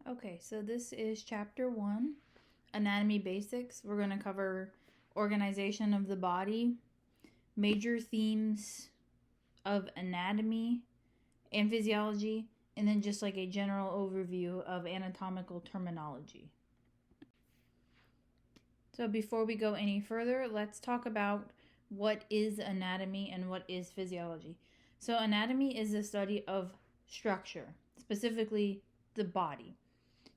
Okay, so this is chapter 1, Anatomy Basics. We're going to cover organization of the body, major themes of anatomy and physiology, and then just like a general overview of anatomical terminology. So before we go any further, let's talk about what is anatomy and what is physiology. So anatomy is the study of structure, specifically the body.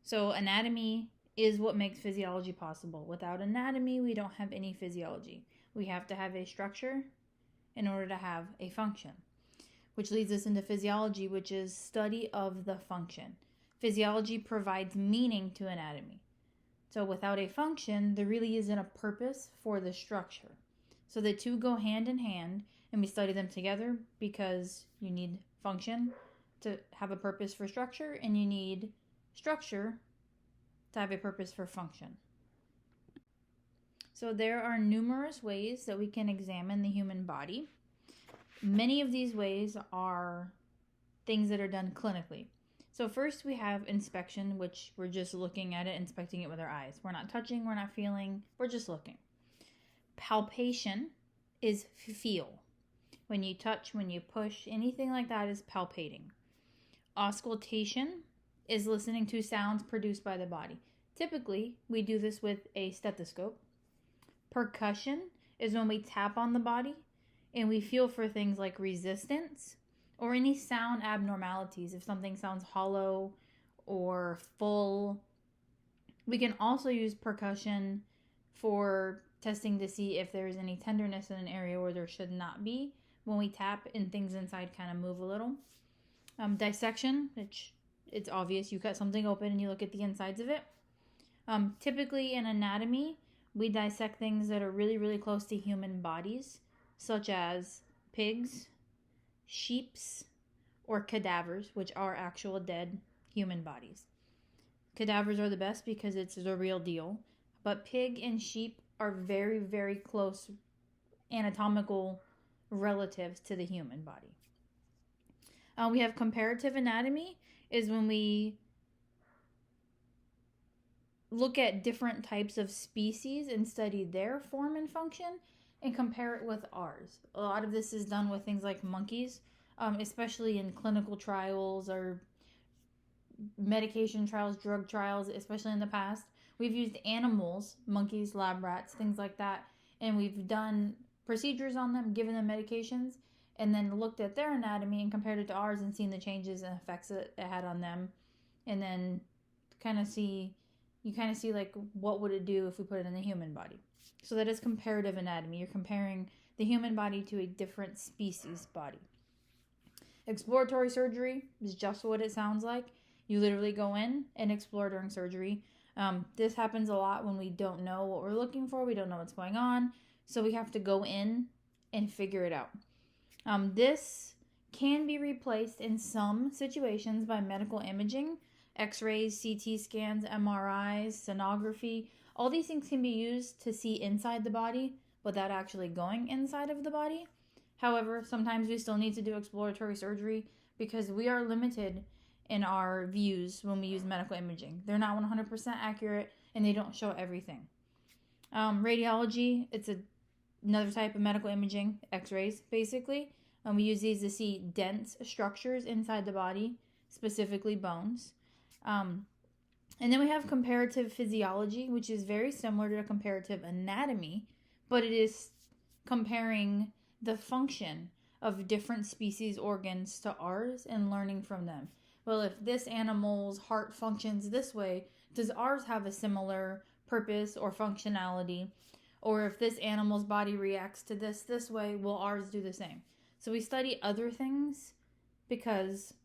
So anatomy is what makes physiology possible. Without anatomy, we don't have any physiology. We have to have a structure in order to have a function, which leads us into physiology, which is study of the function. Physiology provides meaning to anatomy. So without a function, there really isn't a purpose for the structure. So the two go hand in hand, and we study them together because you need function to have a purpose for structure, and you need structure to have a purpose for function. So there are numerous ways that we can examine the human body. Many of these ways are things that are done clinically. So first we have inspection, which we're just looking at it, inspecting it with our eyes. We're not touching, we're not feeling, we're just looking. Palpation is feel. When you touch, when you push, anything like that is palpating. Auscultation is listening to sounds produced by the body. Typically, we do this with a stethoscope. Percussion is when we tap on the body and we feel for things like resistance or any sound abnormalities. If something sounds hollow or full, we can also use percussion for testing to see if there's any tenderness in an area where there should not be. When we tap and things inside kind of move a little. Dissection, which it's obvious, you cut something open and you look at the insides of it. Typically in anatomy, we dissect things that are really, really close to human bodies, such as pigs, sheeps, or cadavers, which are actual dead human bodies. Cadavers are the best because it's the real deal, but pig and sheep are very, very close anatomical relatives to the human body. We have comparative anatomy, is when we look at different types of species and study their form and function and compare it with ours. A lot of this is done with things like monkeys, especially in clinical trials or medication trials, drug trials, especially in the past. We've used animals, monkeys, lab rats, things like that, and we've done procedures on them, given them medications, and then looked at their anatomy and compared it to ours and seen the changes and effects it had on them. And then you kind of see like what would it do if we put it in the human body. So that is comparative anatomy. You're comparing the human body to a different species body. Exploratory surgery is just what it sounds like. You literally go in and explore during surgery. This happens a lot when we don't know what we're looking for. We don't know what's going on. So we have to go in and figure it out. This can be replaced in some situations by medical imaging, x-rays, CT scans, MRIs, sonography. All these things can be used to see inside the body without actually going inside of the body. However, sometimes we still need to do exploratory surgery because we are limited in our views when we use medical imaging. They're not 100% accurate and they don't show everything. Radiology, it's another type of medical imaging, x-rays basically. We use these to see dense structures inside the body, specifically bones. And then we have comparative physiology, which is very similar to comparative anatomy, but it is comparing the function of different species organs to ours and learning from them. Well, if this animal's heart functions this way, does ours have a similar purpose or functionality? Or if this animal's body reacts to this way, will ours do the same? So we study other things because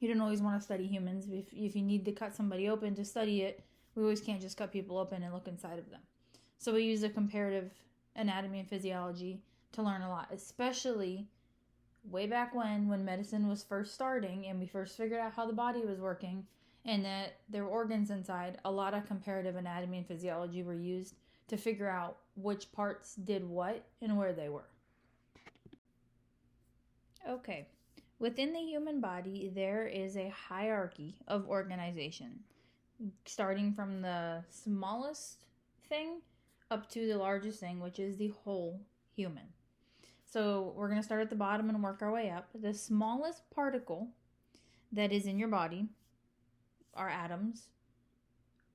you don't always want to study humans. If you need to cut somebody open to study it, we always can't just cut people open and look inside of them. So we use a comparative anatomy and physiology to learn a lot, especially way back when medicine was first starting and we first figured out how the body was working and that there were organs inside. A lot of comparative anatomy and physiology were used to figure out which parts did what and where they were. Okay, Within the human body, there is a hierarchy of organization, starting from the smallest thing up to the largest thing, which is the whole human. So we're going to start at the bottom and work our way up. The smallest particle that is in your body are atoms,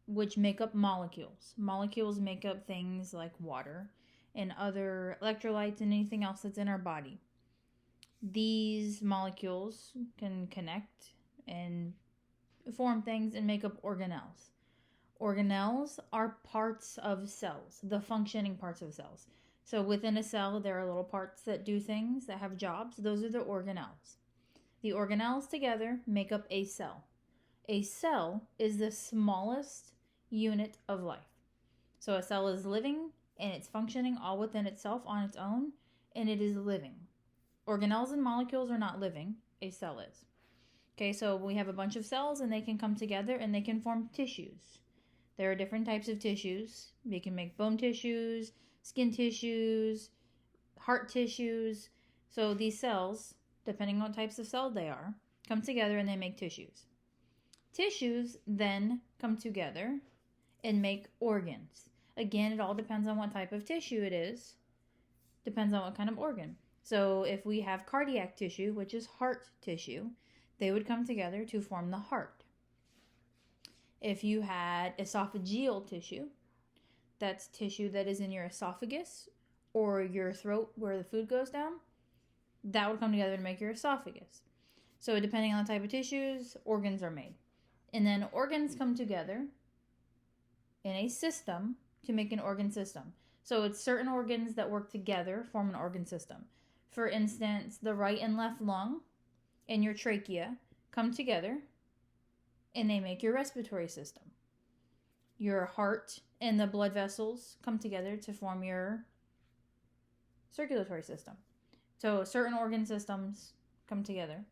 which make up molecules. Molecules make up things like water and other electrolytes and anything else that's in our body. These molecules can connect and form things and make up organelles. Organelles are parts of cells, the functioning parts of cells. So within a cell, there are little parts that do things, that have jobs. Those are the organelles. The organelles together make up a cell. A cell is the smallest unit of life. So a cell is living and it's functioning all within itself on its own, and it is living. Organelles and molecules are not living, a cell is. Okay, so we have a bunch of cells and they can come together and they can form tissues. There are different types of tissues. They can make bone tissues, skin tissues, heart tissues. So these cells, depending on what types of cell they are, come together and they make tissues. Tissues then come together and make organs. Again, it all depends on what type of tissue it is. Depends on what kind of organ. So if we have cardiac tissue, which is heart tissue, they would come together to form the heart. If you had esophageal tissue, that's tissue that is in your esophagus or your throat where the food goes down, that would come together to make your esophagus. So depending on the type of tissues, organs are made. And then organs come together in a system to make an organ system. So it's certain organs that work together form an organ system. For instance, the right and left lung and your trachea come together and they make your respiratory system. Your heart and the blood vessels come together to form your circulatory system. So certain organ systems come together.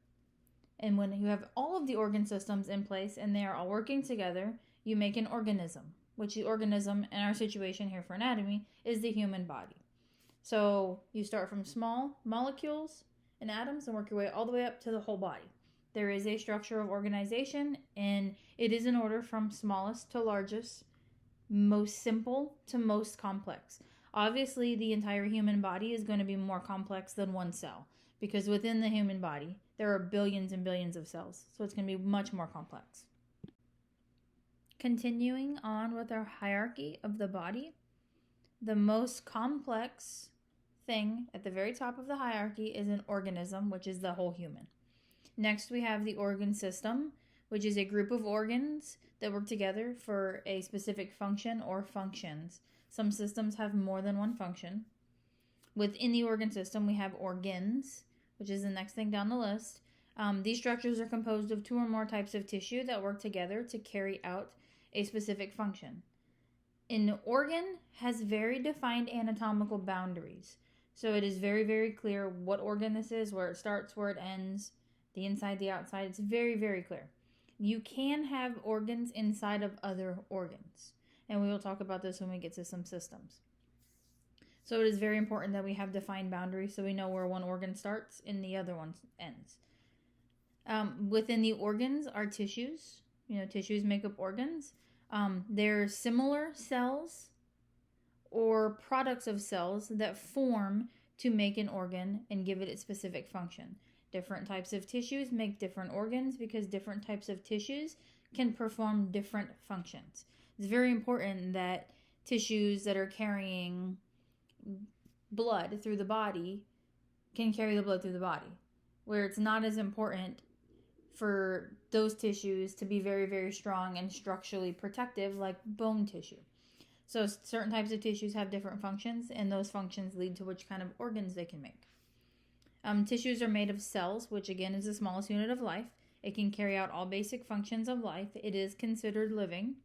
And when you have all of the organ systems in place and they are all working together, you make an organism, which the organism in our situation here for anatomy is the human body. So you start from small molecules and atoms and work your way all the way up to the whole body. There is a structure of organization, and it is in order from smallest to largest, most simple to most complex. Obviously, the entire human body is going to be more complex than one cell, because within the human body, there are billions and billions of cells, so it's going to be much more complex. Continuing on with our hierarchy of the body, the most complex thing at the very top of the hierarchy is an organism, which is the whole human. Next, we have the organ system, which is a group of organs that work together for a specific function or functions. Some systems have more than one function. Within the organ system, we have organs, which is the next thing down the list. These structures are composed of two or more types of tissue that work together to carry out a specific function. An organ has very defined anatomical boundaries. So it is very, very clear what organ this is, where it starts, where it ends, the inside, the outside. It's very, very clear. You can have organs inside of other organs. And we will talk about this when we get to some systems. So it is very important that we have defined boundaries so we know where one organ starts and the other one ends. Within the organs are tissues. Tissues make up organs. They're similar cells or products of cells that form to make an organ and give it its specific function. Different types of tissues make different organs because different types of tissues can perform different functions. It's very important that tissues that are carrying blood through the body can carry the blood through the body, where it's not as important for those tissues to be very, very strong and structurally protective like bone tissue. So certain types of tissues have different functions, and those functions lead to which kind of organs they can make. Tissues are made of cells, which again is the smallest unit of life. It can carry out all basic functions of life. It is considered living.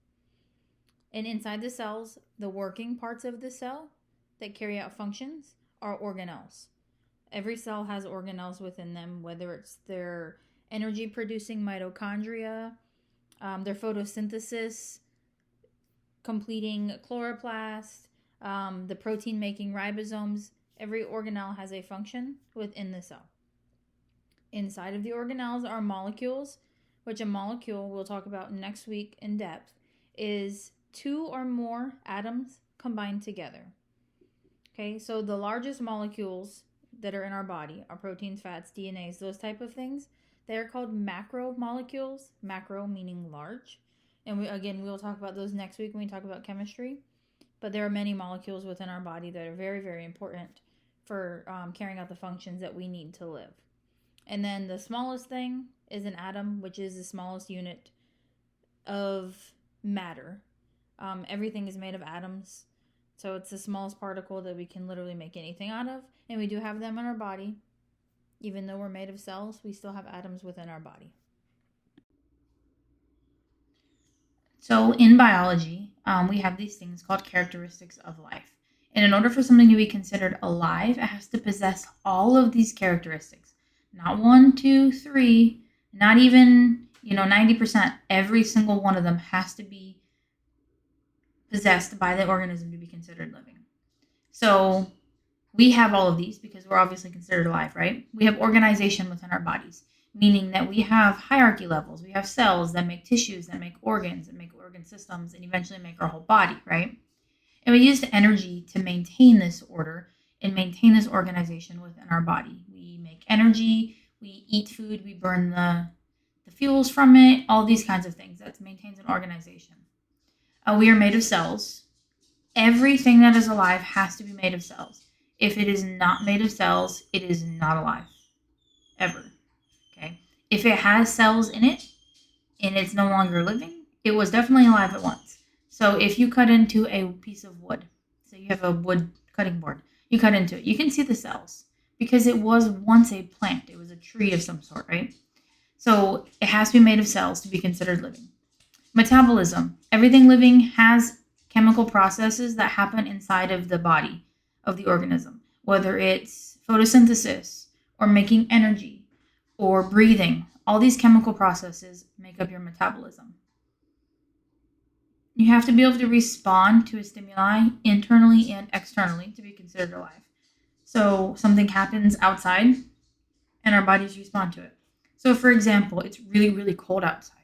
And inside the cells, the working parts of the cell that carry out functions are organelles. Every cell has organelles within them, whether it's their energy-producing mitochondria, their photosynthesis, completing chloroplast, the protein-making ribosomes. Every organelle has a function within the cell. Inside of the organelles are molecules, which a molecule we'll talk about next week in depth is two or more atoms combined together. Okay, so the largest molecules that are in our body are proteins, fats, DNAs, those type of things. They are called macromolecules, macro meaning large. And we'll talk about those next week when we talk about chemistry. But there are many molecules within our body that are very, very important for carrying out the functions that we need to live. And then the smallest thing is an atom, which is the smallest unit of matter. Everything is made of atoms. So it's the smallest particle that we can literally make anything out of. And we do have them in our body. Even though we're made of cells, we still have atoms within our body. So in biology, we have these things called characteristics of life. And in order for something to be considered alive, it has to possess all of these characteristics. Not 1, 2, 3, not even 90%. Every single one of them has to be possessed by the organism to be considered living. So we have all of these because we're obviously considered alive, right? We have organization within our bodies, meaning that we have hierarchy levels. We have cells that make tissues, that make organs, that make organ systems, and eventually make our whole body, right? And we use the energy to maintain this order and maintain this organization within our body. We make energy, we eat food, we burn the fuels from it, all these kinds of things. That maintains an organization. We are made of cells. Everything that is alive has to be made of cells. If it is not made of cells, it is not alive, ever. Okay. If it has cells in it and it's no longer living, it was definitely alive at once. So if you cut into a piece of wood, so you have a wood cutting board, you cut into it, you can see the cells because it was once a plant. It was a tree of some sort, right? So it has to be made of cells to be considered living. Metabolism. Everything living has chemical processes that happen inside of the body of the organism, whether it's photosynthesis or making energy or breathing. All these chemical processes make up your metabolism. You have to be able to respond to a stimuli internally and externally to be considered alive. So something happens outside and our bodies respond to it. So for example, it's really, really cold outside.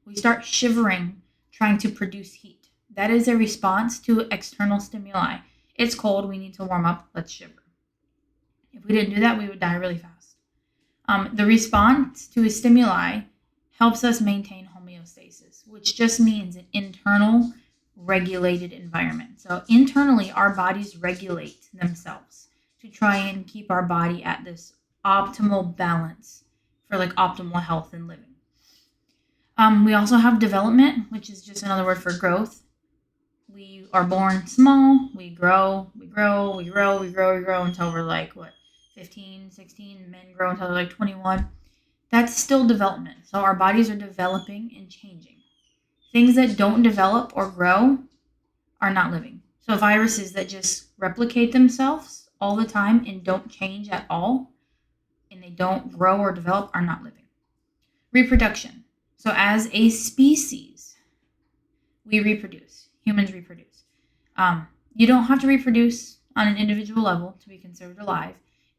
We start shivering, trying to produce heat. That is a response to external stimuli. It's cold, we need to warm up, let's shiver. If we didn't do that, we would die really fast. The response to a stimuli helps us maintain homeostasis, which just means an internal regulated environment. So internally, our bodies regulate themselves to try and keep our body at this optimal balance for like optimal health and living. We also have development, which is just another word for growth. We are born small, we grow until we're like, 15, 16, men grow until they're like 21. That's still development. So our bodies are developing and changing. Things that don't develop or grow are not living. So viruses that just replicate themselves all the time and don't change at all, and they don't grow or develop, are not living. Reproduction. So as a species, we reproduce. Humans reproduce. You don't have to reproduce on an individual level to be considered alive.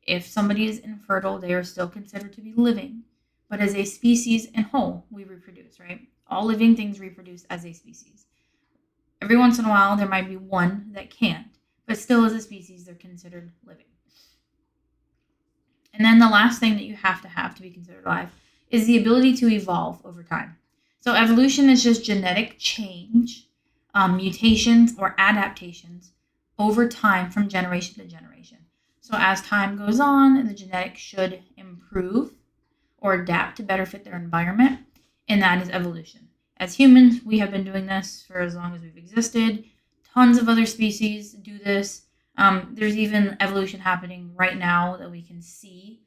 If somebody is infertile, they are still considered to be living. But as a species in whole, we reproduce, right? All living things reproduce as a species. Every once in a while, there might be one that can't, but still as a species, they're considered living. And then the last thing that you have to be considered alive is the ability to evolve over time. So evolution is just genetic change, mutations or adaptations over time from generation to generation. So as time goes on, the genetics should improve or adapt to better fit their environment, and that is evolution. As humans, we have been doing this for as long as we've existed. Tons of other species do this. There's even evolution happening right now that we can see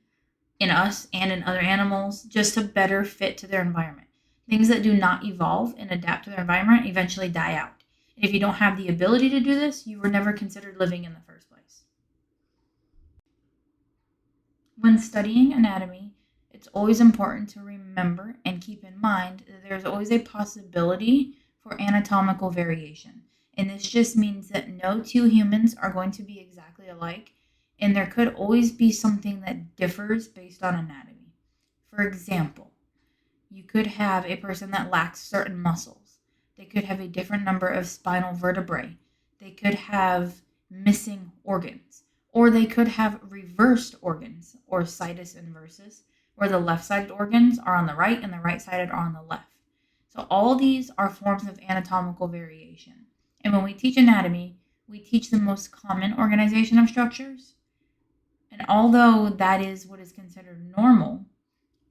in us and in other animals just to better fit to their environment. Things that do not evolve and adapt to their environment eventually die out. And if you don't have the ability to do this, you were never considered living in the first place. When studying anatomy, it's always important to remember and keep in mind that there's always a possibility for anatomical variation. And this just means that no two humans are going to be exactly alike, and there could always be something that differs based on anatomy. For example, you could have a person that lacks certain muscles. They could have a different number of spinal vertebrae. They could have missing organs. Or they could have reversed organs, or situs inversus, where the left-sided organs are on the right and the right-sided are on the left. So all these are forms of anatomical variation. And when we teach anatomy, we teach the most common organization of structures. And although that is what is considered normal,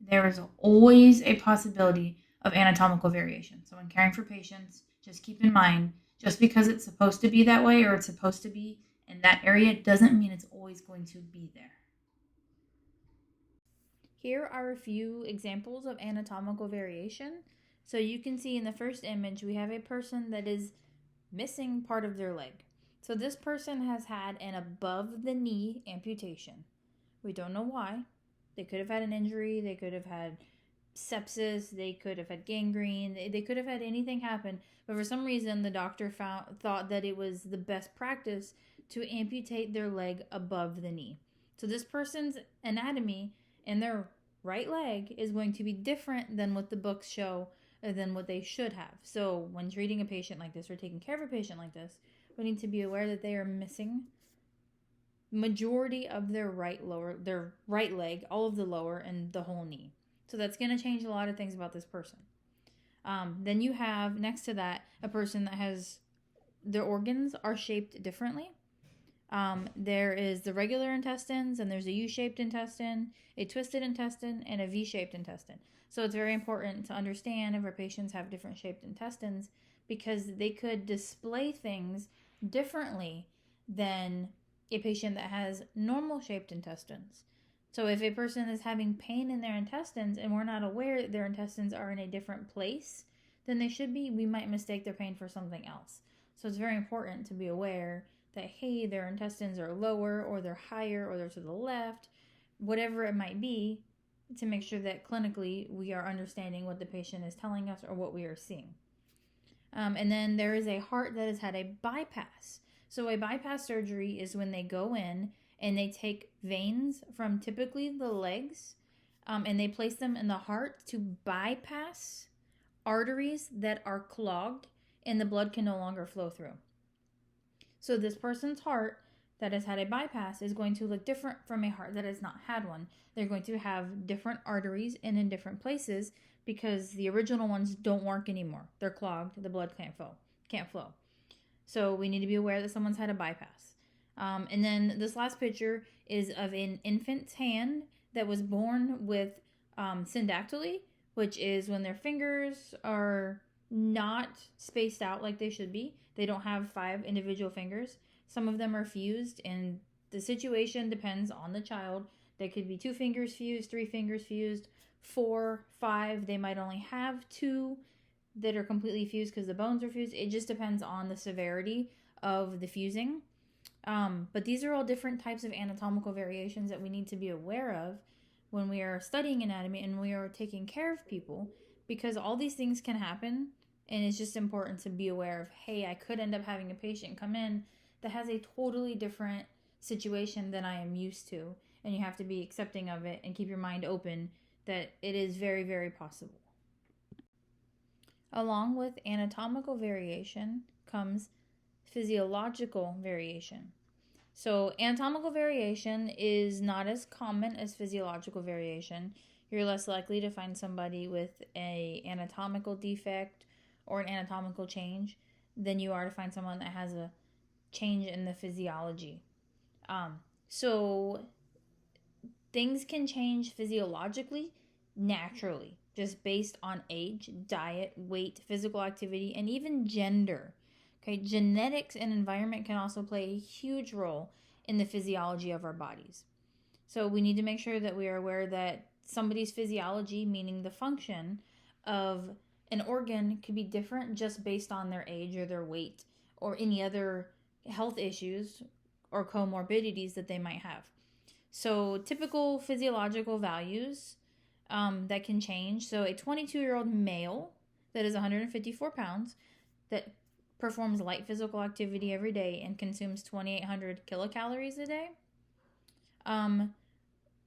there is always a possibility of anatomical variation. So when caring for patients, just keep in mind, just because it's supposed to be that way or it's supposed to be in that area doesn't mean it's always going to be there. Here are a few examples of anatomical variation. So you can see in the first image, we have a person that is missing part of their leg. So this person has had an above the knee amputation. We don't know why. They could have had an injury, they could have had sepsis, they could have had gangrene, they could have had anything happen, but for some reason the doctor thought that it was the best practice to amputate their leg above the knee. So this person's anatomy in their right leg is going to be different than what the books show, than what they should have. So when treating a patient like this or taking care of a patient like this, we need to be aware that they are missing majority of their right leg, all of the lower and the whole knee. So that's going to change a lot of things about this person. Then you have next to that a person that has their organs are shaped differently. There is the regular intestines, and there's a U-shaped intestine, a twisted intestine, and a V-shaped intestine. So it's very important to understand if our patients have different shaped intestines, because they could display things differently than a patient that has normal shaped intestines. So if a person is having pain in their intestines and we're not aware that their intestines are in a different place than they should be, we might mistake their pain for something else. So it's very important to be aware that, hey, their intestines are lower or they're higher or they're to the left, whatever it might be, to make sure that clinically we are understanding what the patient is telling us or what we are seeing. And then there is a heart that has had a bypass. So a bypass surgery is when they go in and they take veins from typically the legs and they place them in the heart to bypass arteries that are clogged and the blood can no longer flow through. So this person's heart that has had a bypass is going to look different from a heart that has not had one. They're going to have different arteries and in different places because the original ones don't work anymore. They're clogged. The blood can't flow. So we need to be aware that someone's had a bypass. And then this last picture is of an infant's hand that was born with syndactyly, which is when their fingers are not spaced out like they should be. They don't have 5 individual fingers. Some of them are fused, and the situation depends on the child. They could be 2 fingers fused, 3 fingers fused, 4, 5. They might only have 2 that are completely fused because the bones are fused. It just depends on the severity of the fusing. But these are all different types of anatomical variations that we need to be aware of when we are studying anatomy and we are taking care of people, because all these things can happen, and it's just important to be aware of, hey, I could end up having a patient come in that has a totally different situation than I am used to, and you have to be accepting of it and keep your mind open that it is very, very possible. Along with anatomical variation comes physiological variation. So anatomical variation is not as common as physiological variation. You're less likely to find somebody with an anatomical defect or an anatomical change than you are to find someone that has a change in the physiology. So things can change physiologically naturally, just based on age, diet, weight, physical activity, and even gender. Okay, genetics and environment can also play a huge role in the physiology of our bodies. So we need to make sure that we are aware that somebody's physiology, meaning the function of an organ, could be different just based on their age or their weight or any other health issues or comorbidities that they might have. So typical physiological values that can change. So a 22-year-old male that is 154 pounds that performs light physical activity every day and consumes 2,800 kilocalories a day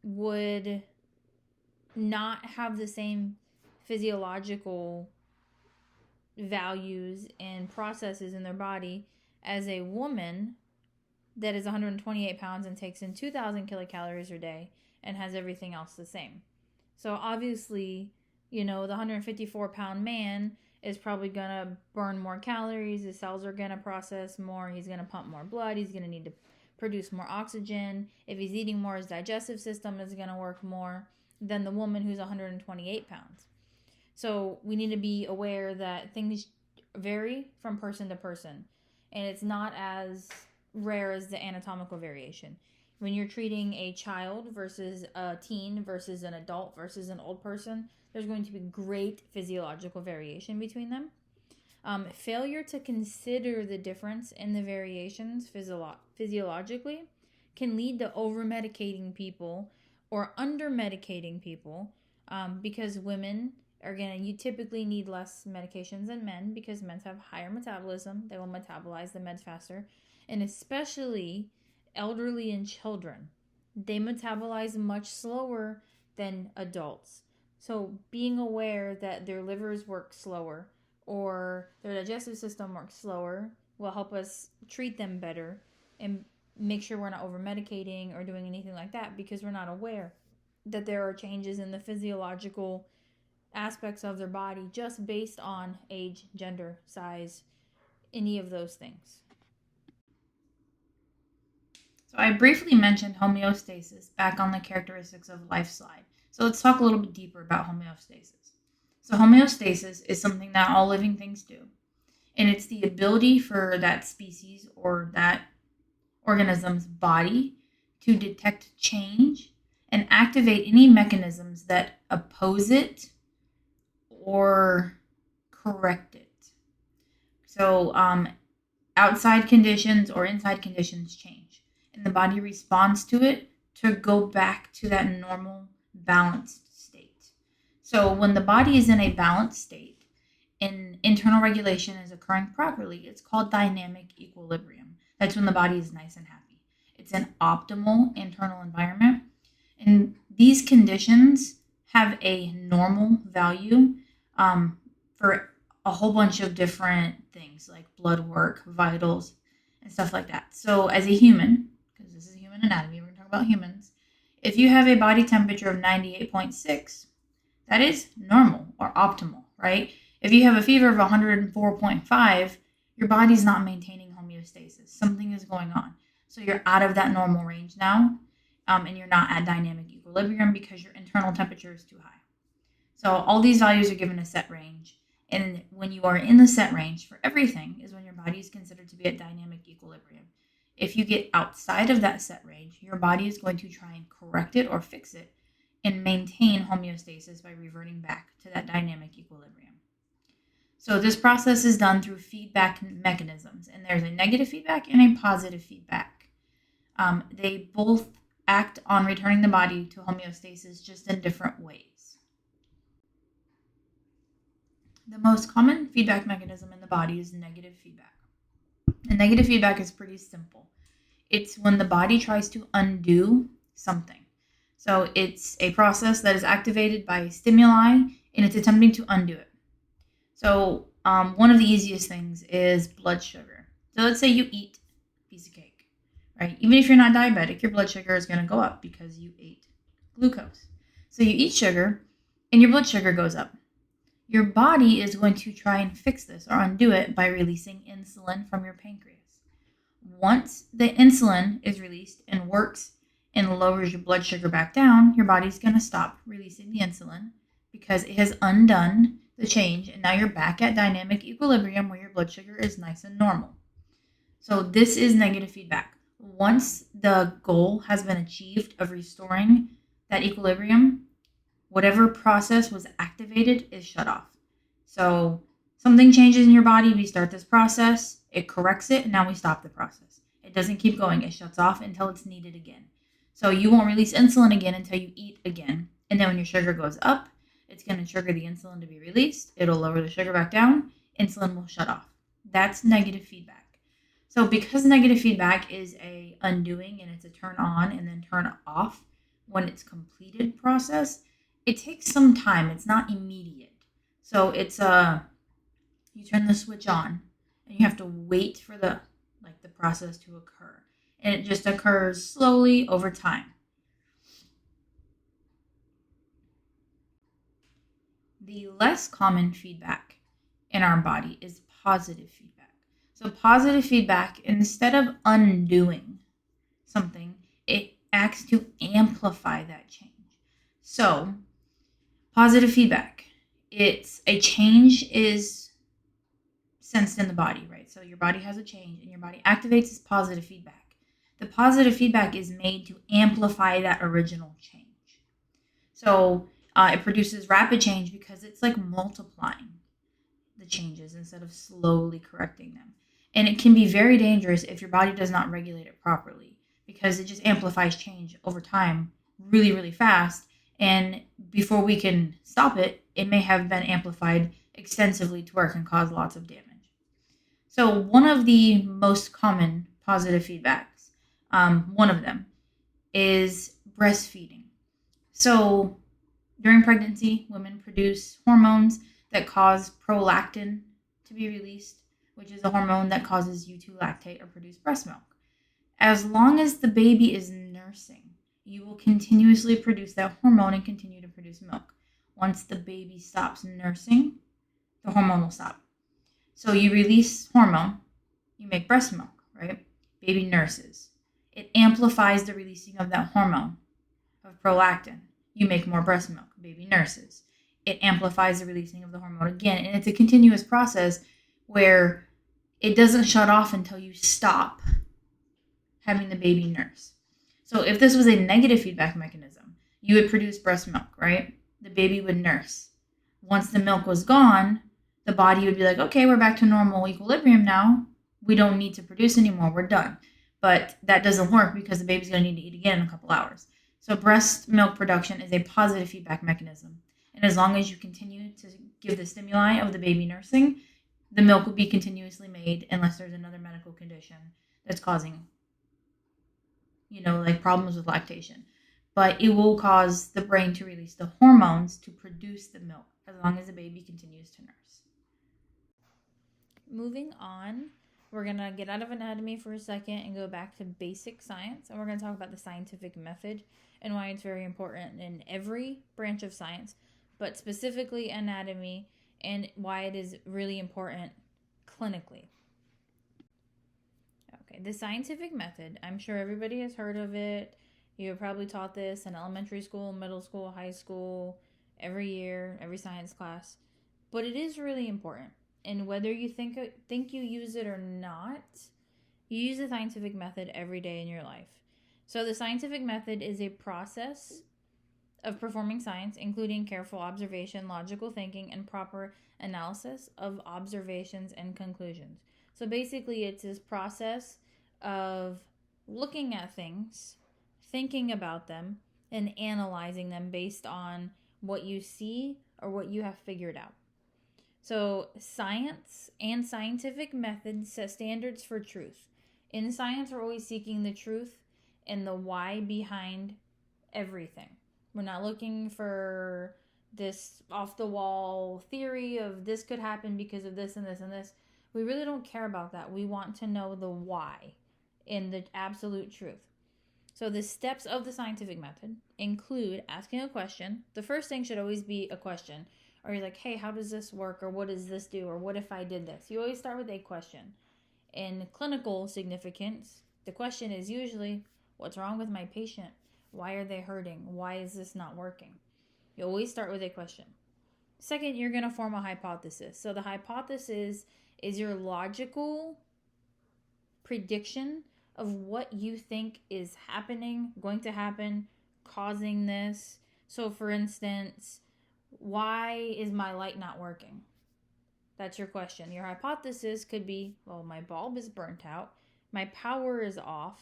would not have the same physiological values and processes in their body as a woman that is 128 pounds and takes in 2,000 kilocalories a day and has everything else the same. So obviously, the 154-pound man is probably going to burn more calories. His cells are going to process more. He's going to pump more blood. He's going to need to produce more oxygen. If he's eating more, his digestive system is going to work more than the woman who's 128 pounds. So we need to be aware that things vary from person to person. And it's not as rare as the anatomical variation. When you're treating a child versus a teen versus an adult versus an old person, there's going to be great physiological variation between them. Failure to consider the difference in the variations physiologically can lead to over-medicating people or under-medicating people, because women you typically need less medications than men because men have higher metabolism. They will metabolize the meds faster. And especially elderly and children, they metabolize much slower than adults. So being aware that their livers work slower or their digestive system works slower will help us treat them better and make sure we're not over-medicating or doing anything like that, because we're not aware that there are changes in the physiological aspects of their body just based on age, gender, size, any of those things. So I briefly mentioned homeostasis back on the characteristics of life slide. So let's talk a little bit deeper about homeostasis. So homeostasis is something that all living things do. And it's the ability for that species or that organism's body to detect change and activate any mechanisms that oppose it or correct it. So outside conditions or inside conditions change, and the body responds to it to go back to that normal balanced state. So when the body is in a balanced state and internal regulation is occurring properly, it's called dynamic equilibrium. That's when the body is nice and happy. It's an optimal internal environment. And these conditions have a normal value for a whole bunch of different things like blood work, vitals, and stuff like that. So as a human, because this is human anatomy, we're going to talk about humans, if you have a body temperature of 98.6, that is normal or optimal, right? If you have a fever of 104.5, your body's not maintaining homeostasis. Something is going on. So you're out of that normal range now, and you're not at dynamic equilibrium because your internal temperature is too high. So all these values are given a set range. And when you are in the set range for everything is when your body is considered to be at dynamic equilibrium. If you get outside of that set range, your body is going to try and correct it or fix it and maintain homeostasis by reverting back to that dynamic equilibrium. So this process is done through feedback mechanisms, and there's a negative feedback and a positive feedback. They both act on returning the body to homeostasis, just in different ways. The most common feedback mechanism in the body is negative feedback. And negative feedback is pretty simple. It's when the body tries to undo something. So it's a process that is activated by stimuli, and it's attempting to undo it. So one of the easiest things is blood sugar. So let's say you eat a piece of cake, right? Even if you're not diabetic, your blood sugar is going to go up because you ate glucose. So you eat sugar, and your blood sugar goes up. Your body is going to try and fix this or undo it by releasing insulin from your pancreas. Once the insulin is released and works and lowers your blood sugar back down, your body's going to stop releasing the insulin because it has undone the change, and now you're back at dynamic equilibrium where your blood sugar is nice and normal. So this is negative feedback. Once the goal has been achieved of restoring that equilibrium, whatever process was activated is shut off. So something changes in your body, we start this process, it corrects it, and now we stop the process. It doesn't keep going, it shuts off until it's needed again. So you won't release insulin again until you eat again. And then when your sugar goes up, it's going to trigger the insulin to be released. It'll lower the sugar back down. Insulin will shut off. That's negative feedback. So because negative feedback is a undoing and it's a turn on and then turn off when it's completed process, it takes some time. It's not immediate. So it's you turn the switch on and you have to wait for the process to occur. And it just occurs slowly over time. The less common feedback in our body is positive feedback. So positive feedback, instead of undoing something, it acts to amplify that change. So positive feedback, it's a change is sensed in the body, right? So your body has a change and your body activates this positive feedback. The positive feedback is made to amplify that original change. So it produces rapid change because it's like multiplying the changes instead of slowly correcting them. And it can be very dangerous if your body does not regulate it properly, because it just amplifies change over time really, really fast. And before we can stop it, it may have been amplified extensively to where it can cause lots of damage. So one of the most common positive feedbacks, one of them, is breastfeeding. So during pregnancy, women produce hormones that cause prolactin to be released, which is a hormone that causes you to lactate or produce breast milk. As long as the baby is nursing, you will continuously produce that hormone and continue to produce milk. Once the baby stops nursing, the hormone will stop. So you release hormone, you make breast milk, right? Baby nurses. It amplifies the releasing of that hormone, of prolactin. You make more breast milk, baby nurses. It amplifies the releasing of the hormone again. And it's a continuous process where it doesn't shut off until you stop having the baby nurse. So if this was a negative feedback mechanism, you would produce breast milk, right? The baby would nurse. Once the milk was gone, the body would be like, okay, we're back to normal equilibrium now. We don't need to produce anymore. We're done. But that doesn't work because the baby's going to need to eat again in a couple hours. So breast milk production is a positive feedback mechanism. And as long as you continue to give the stimuli of the baby nursing, the milk will be continuously made unless there's another medical condition that's causing, like problems with lactation. But it will cause the brain to release the hormones to produce the milk as long as the baby continues to nurse. Moving on, we're going to get out of anatomy for a second and go back to basic science. And we're going to talk about the scientific method and why it's very important in every branch of science, but specifically anatomy, and why it is really important clinically. Okay, the scientific method, I'm sure everybody has heard of it. You have probably taught this in elementary school, middle school, high school, every year, every science class. But it is really important. And whether you think you use it or not, you use the scientific method every day in your life. So the scientific method is a process of performing science, including careful observation, logical thinking, and proper analysis of observations and conclusions. So basically, it's this process of looking at things, thinking about them, and analyzing them based on what you see or what you have figured out. So science and scientific methods set standards for truth. In science, we're always seeking the truth and the why behind everything. We're not looking for this off-the-wall theory of this could happen because of this and this and this. We really don't care about that. We want to know the why and the absolute truth. So the steps of the scientific method include asking a question. The first thing should always be a question. Or you're like, hey, how does this work? Or what does this do? Or what if I did this? You always start with a question. In clinical significance, the question is usually, what's wrong with my patient? Why are they hurting? Why is this not working? You always start with a question. Second, you're going to form a hypothesis. So the hypothesis is your logical prediction of what you think is happening, going to happen, causing this. So for instance, why is my light not working? That's your question. Your hypothesis could be, well, my bulb is burnt out, my power is off,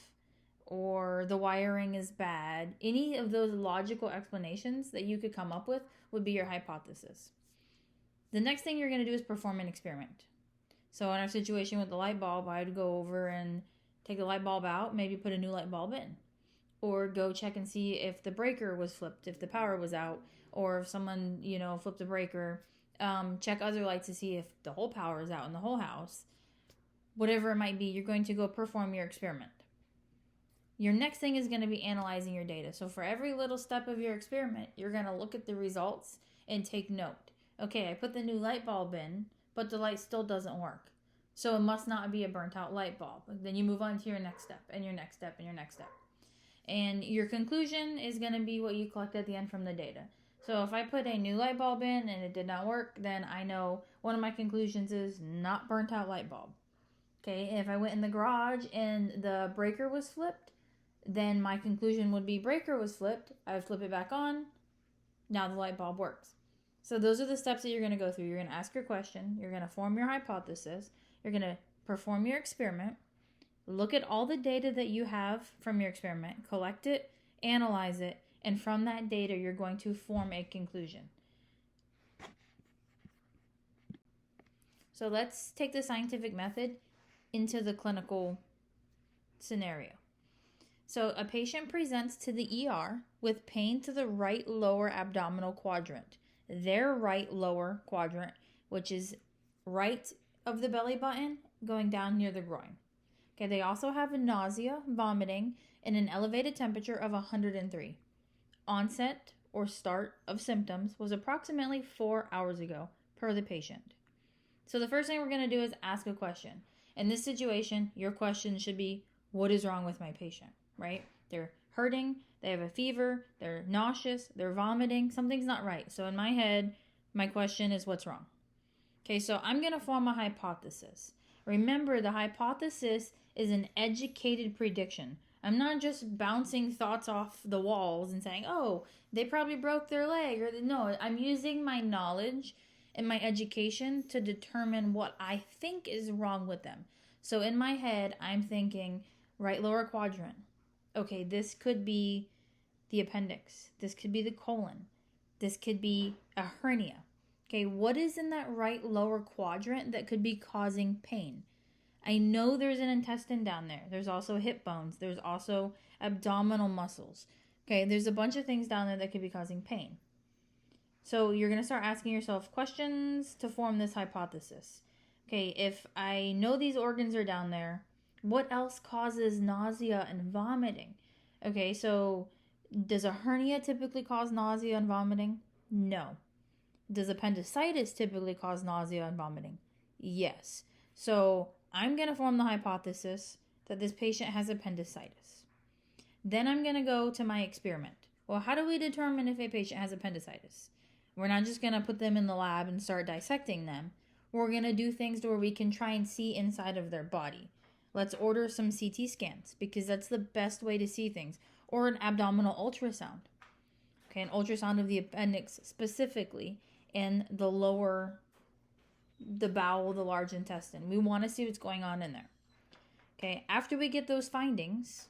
or the wiring is bad. Any of those logical explanations that you could come up with would be your hypothesis. The next thing you're going to do is perform an experiment. So in our situation with the light bulb, I'd go over and take the light bulb out, maybe put a new light bulb in. Or go check and see if the breaker was flipped, if the power was out, or if someone, flipped a breaker, check other lights to see if the whole power is out in the whole house. Whatever it might be, you're going to go perform your experiment. Your next thing is going to be analyzing your data. So for every little step of your experiment, you're going to look at the results and take note. Okay, I put the new light bulb in, but the light still doesn't work. So it must not be a burnt out light bulb. Then you move on to your next step, and your next step, and your next step. And your conclusion is going to be what you collect at the end from the data. So if I put a new light bulb in and it did not work, then I know one of my conclusions is not burnt out light bulb. Okay, if I went in the garage and the breaker was flipped, then my conclusion would be breaker was flipped. I would flip it back on. Now the light bulb works. So those are the steps that you're going to go through. You're going to ask your question. You're going to form your hypothesis. You're going to perform your experiment. Look at all the data that you have from your experiment. Collect it, analyze it, and from that data, you're going to form a conclusion. So let's take the scientific method into the clinical scenario. So a patient presents to the ER with pain to the right lower abdominal quadrant. Their right lower quadrant, which is right of the belly button going down near the groin. Okay, they also have nausea, vomiting, and an elevated temperature of 103. Onset or start of symptoms was approximately 4 hours ago per the patient. So the first thing we're going to do is ask a question. In this situation, your question should be, what is wrong with my patient, right? They're hurting, they have a fever, they're nauseous, they're vomiting, something's not right. So in my head, my question is, what's wrong? Okay, so I'm going to form a hypothesis. Remember, the hypothesis is an educated prediction. I'm not just bouncing thoughts off the walls and saying, oh, they probably broke their leg. No, I'm using my knowledge and my education to determine what I think is wrong with them. So in my head, I'm thinking right lower quadrant. Okay, this could be the appendix. This could be the colon. This could be a hernia. Okay, what is in that right lower quadrant that could be causing pain? I know there's an intestine down there. There's also hip bones. There's also abdominal muscles. Okay, there's a bunch of things down there that could be causing pain. So you're going to start asking yourself questions to form this hypothesis. Okay, if I know these organs are down there, what else causes nausea and vomiting? Okay, so does a hernia typically cause nausea and vomiting? No. Does appendicitis typically cause nausea and vomiting? Yes. So I'm going to form the hypothesis that this patient has appendicitis. Then I'm going to go to my experiment. Well, how do we determine if a patient has appendicitis? We're not just going to put them in the lab and start dissecting them. We're going to do things to where we can try and see inside of their body. Let's order some CT scans because that's the best way to see things. Or an abdominal ultrasound. Okay, an ultrasound of the appendix specifically in the bowel, the large intestine. We want to see what's going on in there. Okay, after we get those findings,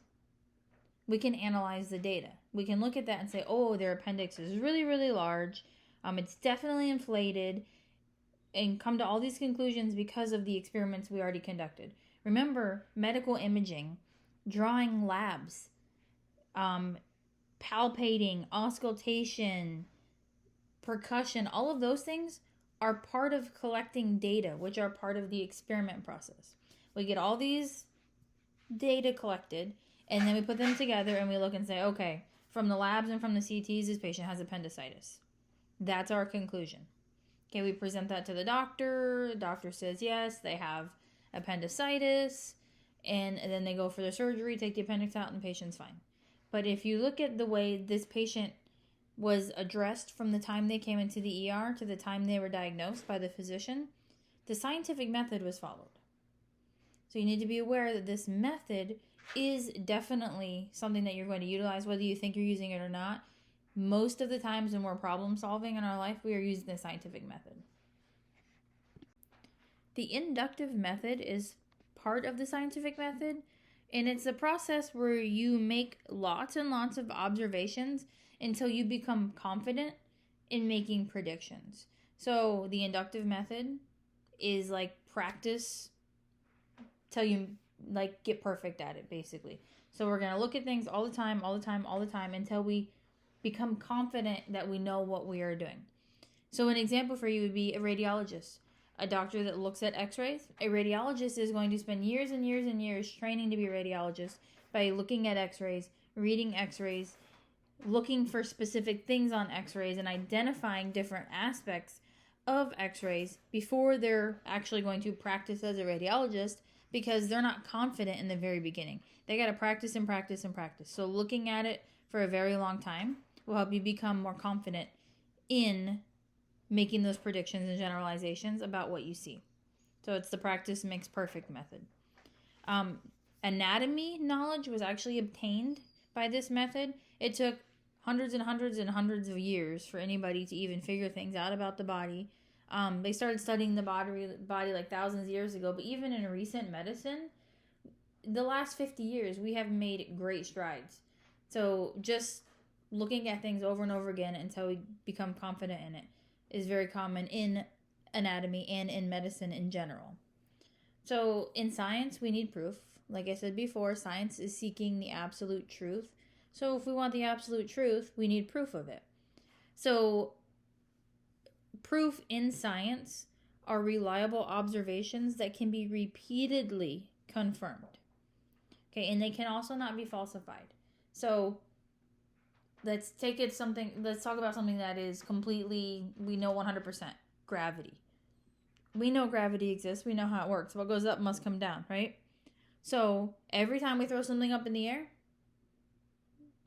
we can analyze the data. We can look at that and say, oh, their appendix is really, really large. It's definitely inflated, and come to all these conclusions because of the experiments we already conducted. Remember, medical imaging, drawing labs, palpating, auscultation, percussion, all of those things are part of collecting data, which are part of the experiment process. We get all these data collected, and then we put them together and we look and say, okay, from the labs and from the CTs, this patient has appendicitis. That's our conclusion. Okay, we present that to the doctor. The doctor says, yes, they have appendicitis. And then they go for the surgery, take the appendix out, and the patient's fine. But if you look at the way this patient was addressed from the time they came into the ER to the time they were diagnosed by the physician, the scientific method was followed. So you need to be aware that this method is definitely something that you're going to utilize, whether you think you're using it or not. Most of the times when we're problem solving in our life, we are using the scientific method. The inductive method is part of the scientific method, and it's a process where you make lots and lots of observations until you become confident in making predictions. So the inductive method is like practice till you get perfect at it, basically. So we're going to look at things all the time until we become confident that we know what we are doing. So an example for you would be a radiologist, a doctor that looks at x-rays. A radiologist is going to spend years and years and years training to be a radiologist by looking at x-rays, reading x-rays, looking for specific things on x-rays, and identifying different aspects of x-rays before they're actually going to practice as a radiologist, because they're not confident in the very beginning. They got to practice and practice and practice. So looking at it for a very long time will help you become more confident in making those predictions and generalizations about what you see. So it's the practice makes perfect method. Anatomy knowledge was actually obtained by this method. It took hundreds and hundreds and hundreds of years for anybody to even figure things out about the body. They started studying the body like thousands of years ago, but even in recent medicine, the last 50 years, we have made great strides. So just looking at things over and over again until we become confident in it is very common in anatomy and in medicine in general. So in science, we need proof. Like I said before, science is seeking the absolute truth. So if we want the absolute truth, we need proof of it. So proof in science are reliable observations that can be repeatedly confirmed. Okay, and they can also not be falsified. So let's talk about something that is completely, we know 100%, gravity. We know gravity exists. We know how it works. What goes up must come down, right? So every time we throw something up in the air,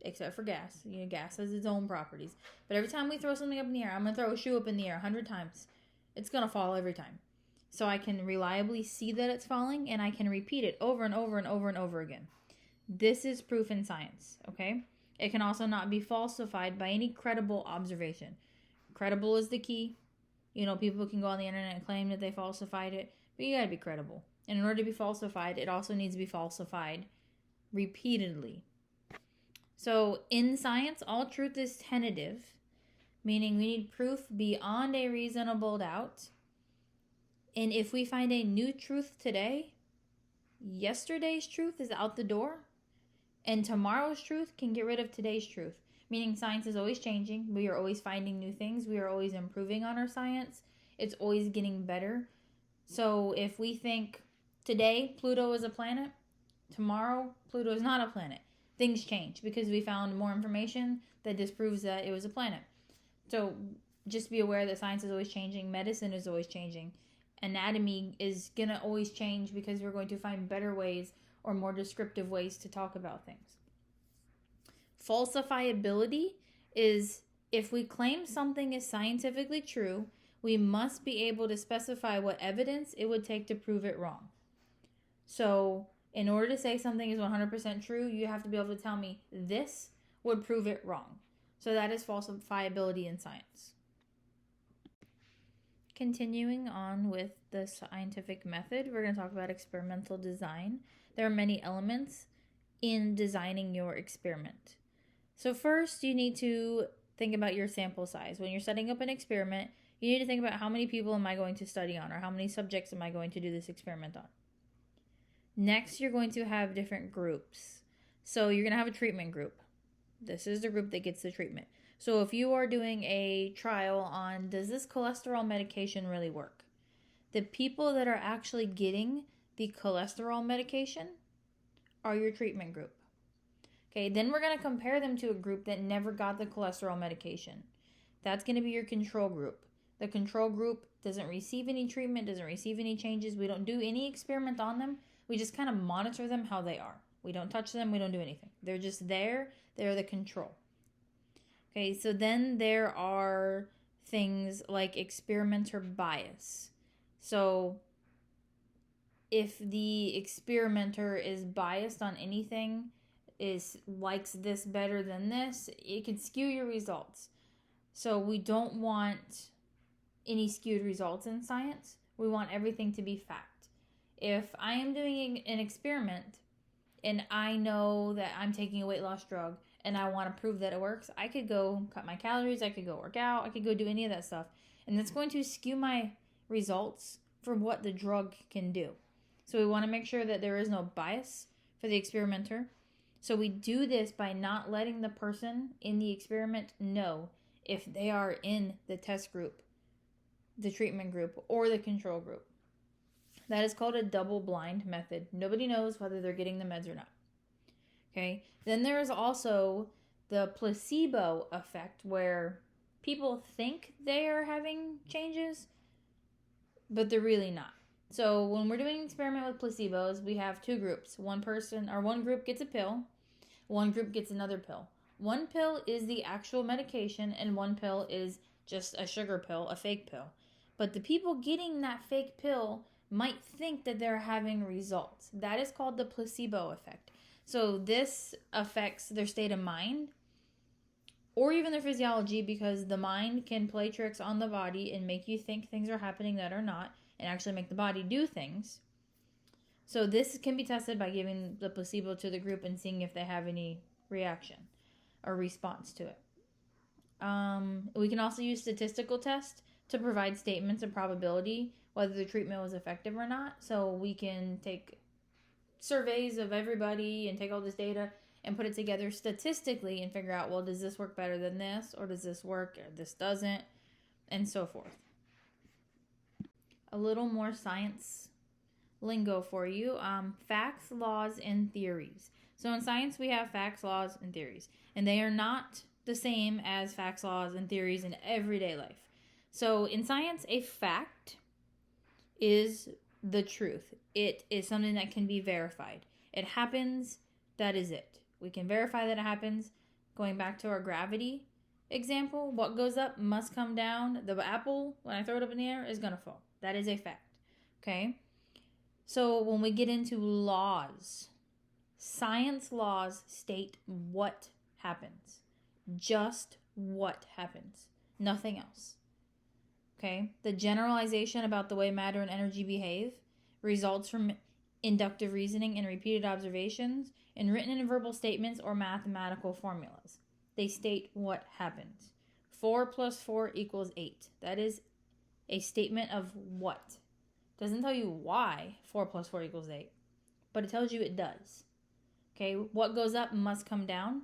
except for gas, gas has its own properties. But every time we throw something up in the air, I'm going to throw a shoe up in the air 100 times. It's going to fall every time. So I can reliably see that it's falling, and I can repeat it over and over and over and over again. This is proof in science, okay? It can also not be falsified by any credible observation. Credible is the key. People can go on the internet and claim that they falsified it, but you gotta be credible. And in order to be falsified, it also needs to be falsified repeatedly. So in science, all truth is tentative, meaning we need proof beyond a reasonable doubt. And if we find a new truth today, yesterday's truth is out the door, and tomorrow's truth can get rid of today's truth. Meaning science is always changing. We are always finding new things. We are always improving on our science. It's always getting better. So if we think today Pluto is a planet, tomorrow Pluto is not a planet. Things change because we found more information that disproves that it was a planet. So just be aware that science is always changing. Medicine is always changing. Anatomy is going to always change because we're going to find better ways or more descriptive ways to talk about things. Falsifiability is if we claim something is scientifically true, we must be able to specify what evidence it would take to prove it wrong. So in order to say something is 100% true, you have to be able to tell me this would prove it wrong. So that is falsifiability in science. Continuing on with the scientific method, we're going to talk about experimental design. There are many elements in designing your experiment. So first, you need to think about your sample size. When you're setting up an experiment, you need to think about how many people am I going to study on, or how many subjects am I going to do this experiment on. Next, you're going to have different groups. So you're going to have a treatment group. This is the group that gets the treatment. So if you are doing a trial on, does this cholesterol medication really work? The people that are actually getting the cholesterol medication are your treatment group. Okay, then we're going to compare them to a group that never got the cholesterol medication. That's going to be your control group. The control group doesn't receive any treatment, doesn't receive any changes. We don't do any experiment on them. We just kind of monitor them how they are. We don't touch them. We don't do anything. They're just there. They're the control. Okay, so then there are things like experimenter bias. So if the experimenter is biased on anything, likes this better than this, it can skew your results. So we don't want any skewed results in science. We want everything to be fact. If I am doing an experiment and I know that I'm taking a weight loss drug and I want to prove that it works, I could go cut my calories, I could go work out, I could go do any of that stuff. And that's going to skew my results for what the drug can do. So we want to make sure that there is no bias for the experimenter. So we do this by not letting the person in the experiment know if they are in the test group, the treatment group, or the control group. That is called a double-blind method. Nobody knows whether they're getting the meds or not. Okay? Then there is also the placebo effect, where people think they are having changes, but they're really not. So when we're doing an experiment with placebos, we have two groups. One group gets a pill, one group gets another pill. One pill is the actual medication, and one pill is just a sugar pill, a fake pill. But the people getting that fake pill might think that they're having results. That is called the placebo effect. So this affects their state of mind or even their physiology, because the mind can play tricks on the body and make you think things are happening that are not, and actually make the body do things. So this can be tested by giving the placebo to the group and seeing if they have any reaction or response to it. We can also use statistical tests to provide statements of probability whether the treatment was effective or not. So we can take surveys of everybody and take all this data and put it together statistically and figure out, well, does this work better than this, or does this work, or this doesn't, and so forth. A little more science lingo for you. Facts, laws, and theories. So in science, we have facts, laws, and theories, and they are not the same as facts, laws, and theories in everyday life. So in science, a fact is the truth. It is something that can be verified. It happens, that is it. We can verify that it happens. Going back to our gravity example, what goes up must come down. The apple, when I throw it up in the air, is going to fall. That is a fact. Okay? So when we get into laws, science laws state what happens. Just what happens. Nothing else. Okay? The generalization about the way matter and energy behave results from inductive reasoning and repeated observations in written and verbal statements or mathematical formulas. They state what happens. 4 plus 4 equals 8. That is a statement of what. Doesn't tell you why 4 plus 4 equals 8, but it tells you it does. Okay, what goes up must come down.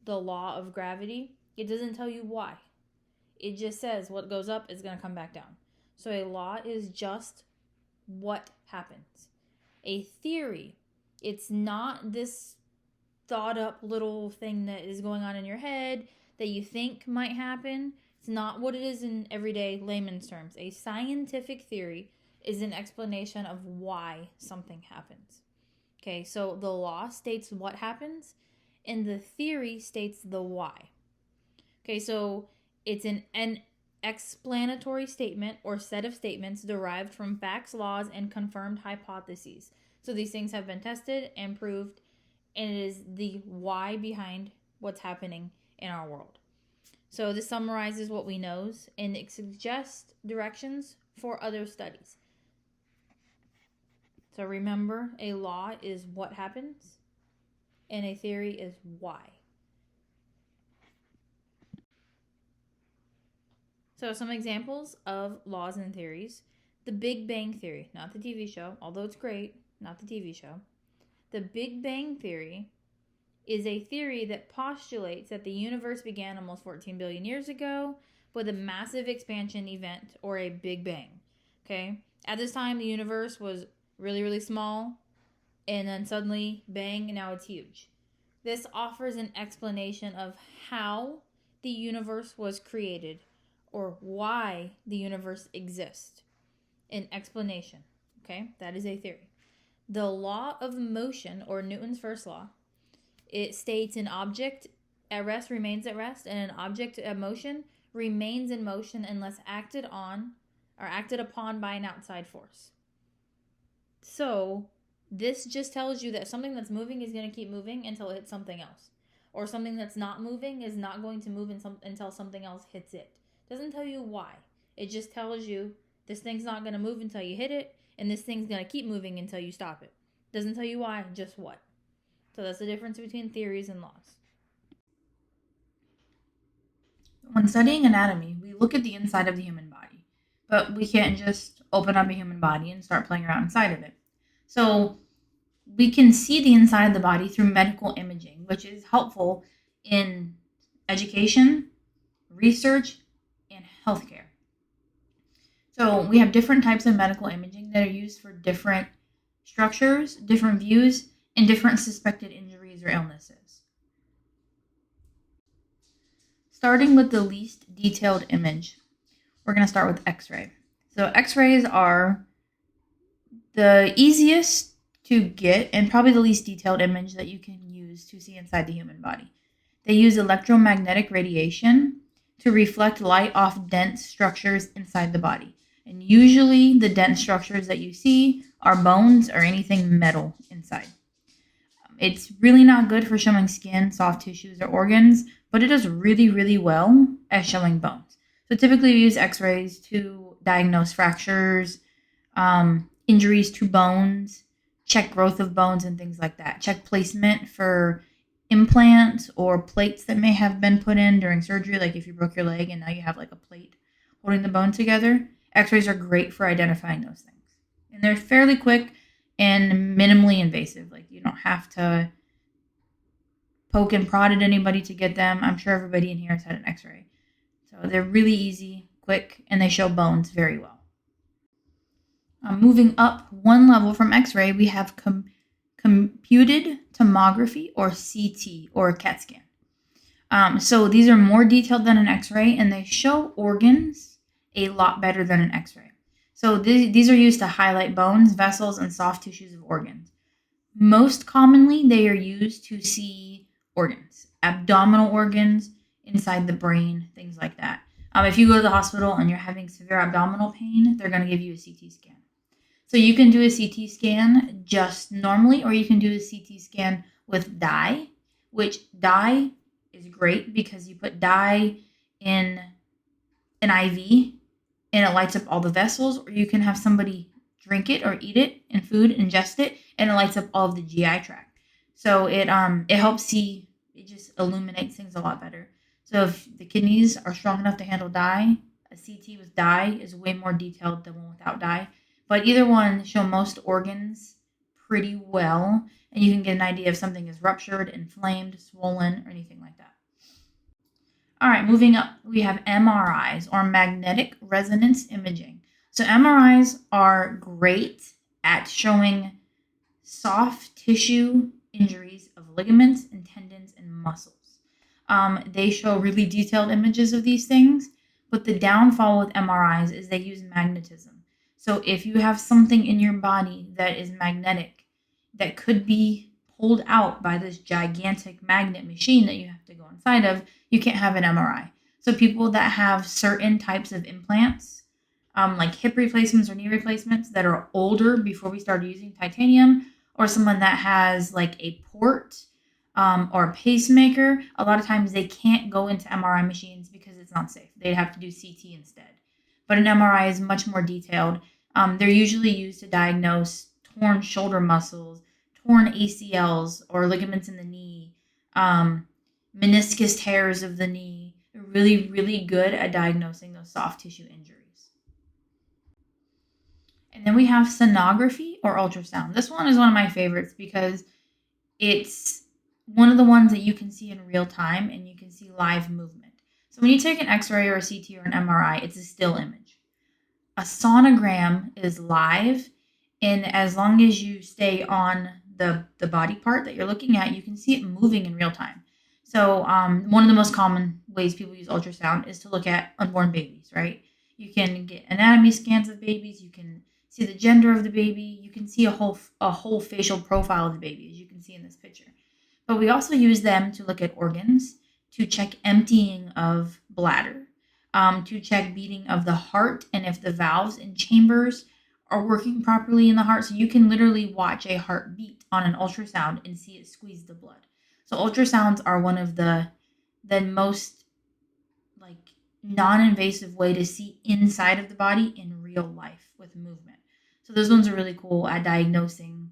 The law of gravity, it doesn't tell you why. It just says what goes up is going to come back down. So a law is just what happens. A theory, it's not this thought up little thing that is going on in your head that you think might happen. It's not what it is in everyday layman's terms. A scientific theory is an explanation of why something happens. Okay, so the law states what happens, and the theory states the why. Okay, so it's an explanatory statement or set of statements derived from facts, laws, and confirmed hypotheses. So these things have been tested and proved, and it is the why behind what's happening in our world. So this summarizes what we know, and it suggests directions for other studies. So remember, a law is what happens, and a theory is why. So some examples of laws and theories. The Big Bang Theory, not the TV show, although it's great, not the TV show. The Big Bang Theory is a theory that postulates that the universe began almost 14 billion years ago with a massive expansion event, or a Big Bang. Okay? At this time, the universe was really, really small, and then suddenly, bang, and now it's huge. This offers an explanation of how the universe was created, or why the universe exists. An explanation. Okay? That is a theory. The law of motion, or Newton's first law, it states an object at rest remains at rest, and an object at motion remains in motion unless acted on or acted upon by an outside force. So this just tells you that something that's moving is going to keep moving until it hits something else. Or something that's not moving is not going to move until something else hits it. Doesn't tell you why. It just tells you this thing's not going to move until you hit it, and this thing's going to keep moving until you stop it. Doesn't tell you why, just what. So that's the difference between theories and laws. When studying anatomy, we look at the inside of the human body, but we can't just open up a human body and start playing around inside of it. So we can see the inside of the body through medical imaging, which is helpful in education, research, and healthcare. So we have different types of medical imaging that are used for different structures, different views, and different suspected injuries or illnesses. Starting with the least detailed image, we're going to start with X-ray. So X-rays are the easiest to get and probably the least detailed image that you can use to see inside the human body. They use electromagnetic radiation to reflect light off dense structures inside the body. And usually the dense structures that you see are bones or anything metal inside. It's really not good for showing skin, soft tissues, or organs, but it does really, really well at showing bones. So typically we use X-rays to diagnose fractures, injuries to bones, check growth of bones and things like that. Check placement for implants or plates that may have been put in during surgery, like if you broke your leg and now you have like a plate holding the bone together. X-rays are great for identifying those things. And they're fairly quick and minimally invasive. Like you don't have to poke and prod at anybody to get them. I'm sure everybody in here has had an X-ray. So they're really easy, quick, and they show bones very well. Moving up one level from X-ray, we have computed tomography, or CT, or a CAT scan. So these are more detailed than an X-ray, and they show organs a lot better than an X-ray. So these are used to highlight bones, vessels, and soft tissues of organs. Most commonly, they are used to see organs, abdominal organs, inside the brain, things like that. If you go to the hospital and you're having severe abdominal pain, they're going to give you a CT scan. So you can do a CT scan just normally, or you can do a CT scan with dye, which dye is great because you put dye in an IV and it lights up all the vessels, or you can have somebody drink it or eat it in food, ingest it, and it lights up all of the GI tract. So it helps see, it just illuminates things a lot better. So if the kidneys are strong enough to handle dye, a CT with dye is way more detailed than one without dye. But either one show most organs pretty well, and you can get an idea if something is ruptured, inflamed, swollen, or anything like that. All right, moving up, we have MRIs, or magnetic resonance imaging. So MRIs are great at showing soft tissue injuries of ligaments and tendons and muscles. They show really detailed images of these things, but the downfall with MRIs is they use magnetism. So if you have something in your body that is magnetic, that could be pulled out by this gigantic magnet machine that you have to go inside of, you can't have an MRI. So people that have certain types of implants, like hip replacements or knee replacements that are older before we started using titanium, or someone that has like a port or a pacemaker, a lot of times they can't go into MRI machines because it's not safe. They'd have to do CT instead. But an MRI is much more detailed. They're usually used to diagnose torn shoulder muscles, torn ACLs or ligaments in the knee, meniscus tears of the knee. They're really, really good at diagnosing those soft tissue injuries. And then we have sonography or ultrasound. This one is one of my favorites because it's one of the ones that you can see in real time and you can see live movement. So when you take an X-ray or a CT or an MRI, it's a still image. A sonogram is live, and as long as you stay on the body part that you're looking at, you can see it moving in real time. So one of the most common ways people use ultrasound is to look at unborn babies, right? You can get anatomy scans of babies. You can see the gender of the baby. You can see a whole facial profile of the baby, as you can see in this picture. But we also use them to look at organs, to check emptying of bladder, to check beating of the heart, and if the valves and chambers are working properly in the heart. So you can literally watch a heartbeat on an ultrasound and see it squeeze the blood. So ultrasounds are one of the most like non-invasive way to see inside of the body in real life with movement. So those ones are really cool at diagnosing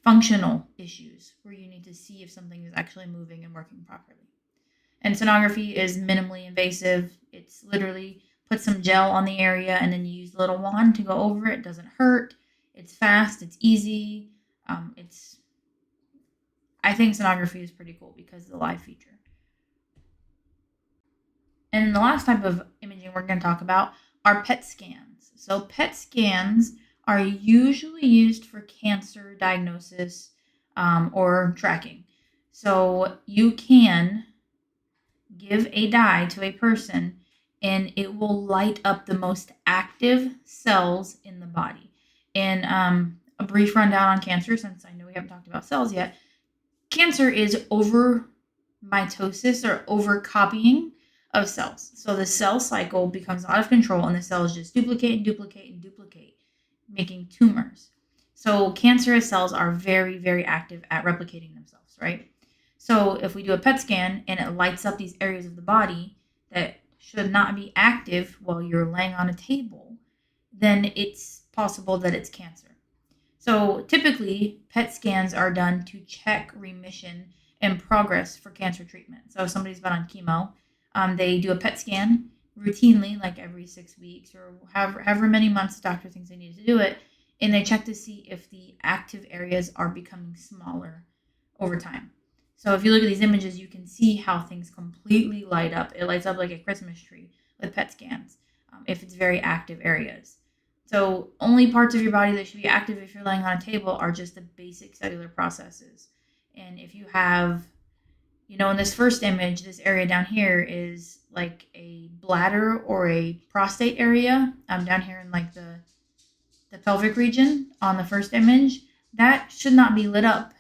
functional issues where you need to see if something is actually moving and working properly. And sonography is minimally invasive. It's literally put some gel on the area and then you use a little wand to go over it. It doesn't hurt. It's fast. It's easy. It's I think sonography is pretty cool because of the live feature. And the last type of imaging we're going to talk about are PET scans. So PET scans are usually used for cancer diagnosis or tracking. So you can give a dye to a person and it will light up the most active cells in the body. And a brief rundown on cancer, since I know we haven't talked about cells yet. Cancer is over mitosis or over copying of cells. So the cell cycle becomes out of control and the cells just duplicate and duplicate and duplicate, making tumors. So cancerous cells are very, very active at replicating themselves, right? So if we do a PET scan and it lights up these areas of the body that should not be active while you're laying on a table, then it's possible that it's cancer. So typically, PET scans are done to check remission and progress for cancer treatment. So if somebody's been on chemo, they do a PET scan routinely, like every 6 weeks or however many months the doctor thinks they need to do it, and they check to see if the active areas are becoming smaller over time. So if you look at these images, you can see how things completely light up. It lights up like a Christmas tree with PET scans if it's very active areas. So only parts of your body that should be active if you're laying on a table are just the basic cellular processes. And if you have, in this first image, this area down here is like a bladder or a prostate area down here in like the pelvic region on the first image, that should not be lit up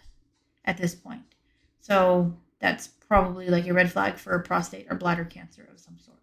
at this point. So that's probably like a red flag for prostate or bladder cancer of some sort.